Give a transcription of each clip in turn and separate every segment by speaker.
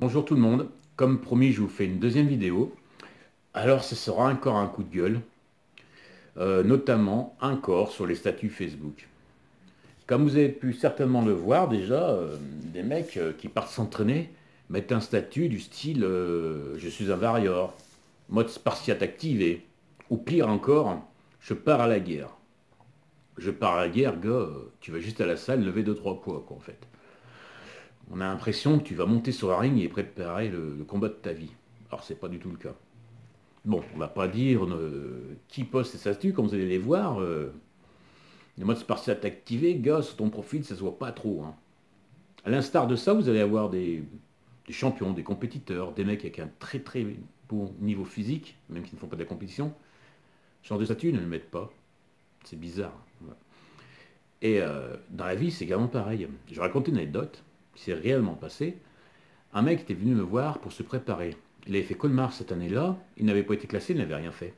Speaker 1: Bonjour tout le monde, comme promis je vous fais une deuxième vidéo. Alors ce sera encore un coup de gueule, notamment encore sur les statuts Facebook. Comme vous avez pu certainement le voir déjà, des mecs qui partent s'entraîner mettent un statut du style je suis un warrior, mode spartiate activé, ou pire encore, je pars à la guerre. Je pars à la guerre, gars, tu vas juste à la salle lever 2-3 poids quoi en fait. On a l'impression que tu vas monter sur un ring et préparer le combat de ta vie. Alors c'est pas du tout le cas. Bon, on va pas dire qui poste ces statuts, comme vous allez les voir. Le mode spartiate activé, gars, sur ton profil, ça se voit pas trop. Hein. À l'instar de ça, vous allez avoir des champions, des compétiteurs, des mecs avec un très très bon niveau physique, même qui ne font pas de la compétition. Ce genre de statut, ils ne le mettent pas. C'est bizarre. Voilà. Et dans la vie, c'est également pareil. Je vais raconter une anecdote qui s'est réellement passée. Un mec était venu me voir pour se préparer. Il avait fait Colmar cette année-là, il n'avait pas été classé, il n'avait rien fait.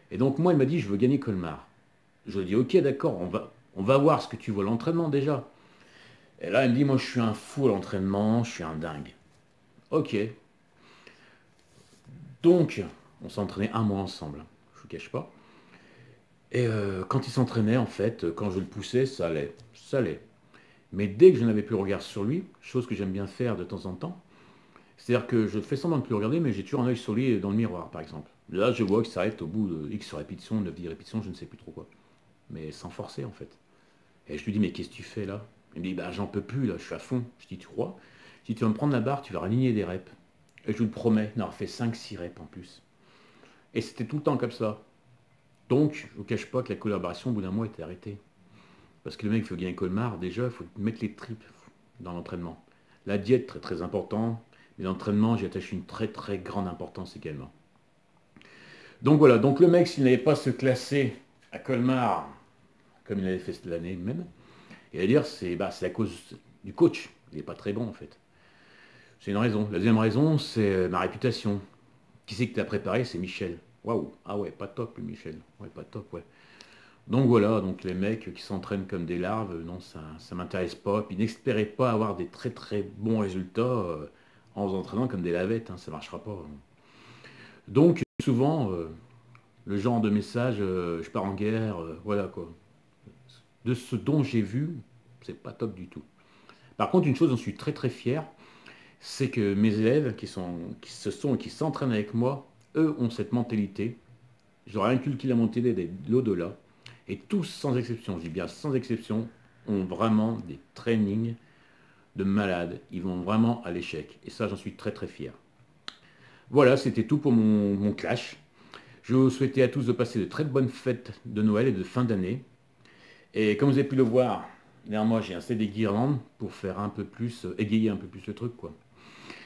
Speaker 1: Et donc moi, il m'a dit, je veux gagner Colmar. Je lui ai dit, ok, d'accord, on va voir ce que tu vois à l'entraînement déjà. Et là, il me dit, moi, je suis un fou à l'entraînement, je suis un dingue. Ok. Donc, on s'entraînait un mois ensemble, je ne vous cache pas. Et quand il s'entraînait, en fait, quand je le poussais, ça allait, ça allait. Mais dès que je n'avais plus le regard sur lui, chose que j'aime bien faire de temps en temps, c'est-à-dire que je fais semblant de plus le regarder, mais j'ai toujours un œil sur lui dans le miroir, par exemple. Là, je vois qu'il s'arrête au bout de X répétitions, 9-10 répétitions, je ne sais plus trop quoi. Mais sans forcer, en fait. Et je lui dis, mais qu'est-ce que tu fais là? Il me dit, bah j'en peux plus, là, je suis à fond. Je dis, tu crois? Je dis, tu vas me prendre la barre, tu vas aligner des reps. Et je vous le promets, il en refait 5-6 reps en plus. Et c'était tout le temps comme ça. Donc, je ne vous cache pas que la collaboration, au bout d'un mois, était arrêtée. Parce que le mec, il faut gagner Colmar, déjà, il faut mettre les tripes dans l'entraînement. La diète, très très important, mais l'entraînement, j'y attache une très très grande importance également. Donc voilà, donc le mec, s'il n'avait pas se classer à Colmar, comme il avait fait l'année même, il va dire c'est à cause du coach. Il n'est pas très bon en fait. C'est une raison. La deuxième raison, c'est ma réputation. Qui c'est que tu as préparé? C'est Michel. Waouh, ah ouais, pas top, Michel. Ouais, pas top, ouais. Donc voilà, donc les mecs qui s'entraînent comme des larves, non, ça ne m'intéresse pas. Puis n'espérez pas avoir des très très bons résultats en vous entraînant comme des lavettes, hein, ça ne marchera pas. Hein. Donc souvent, le genre de message, je pars en guerre, voilà quoi. De ce dont j'ai vu, c'est pas top du tout. Par contre, une chose dont je suis très très fier, c'est que mes élèves qui s'entraînent avec moi, eux ont cette mentalité. Je leur ai inculqué la mentalité de l'au-delà. Et tous, sans exception, je dis bien sans exception, ont vraiment des trainings de malades. Ils vont vraiment à l'échec. Et ça, j'en suis très très fier. Voilà, c'était tout pour mon clash. Je vous souhaitais à tous de passer de très bonnes fêtes de Noël et de fin d'année. Et comme vous avez pu le voir, derrière moi, j'ai installé des guirlandes pour faire un peu plus, égayer un peu plus le truc, quoi.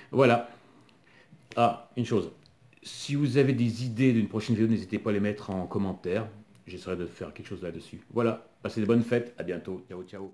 Speaker 1: Voilà. Ah, une chose. Si vous avez des idées d'une prochaine vidéo, n'hésitez pas à les mettre en commentaire. J'essaierai de faire quelque chose là-dessus. Voilà. Passez de bonnes fêtes. À bientôt. Ciao, ciao.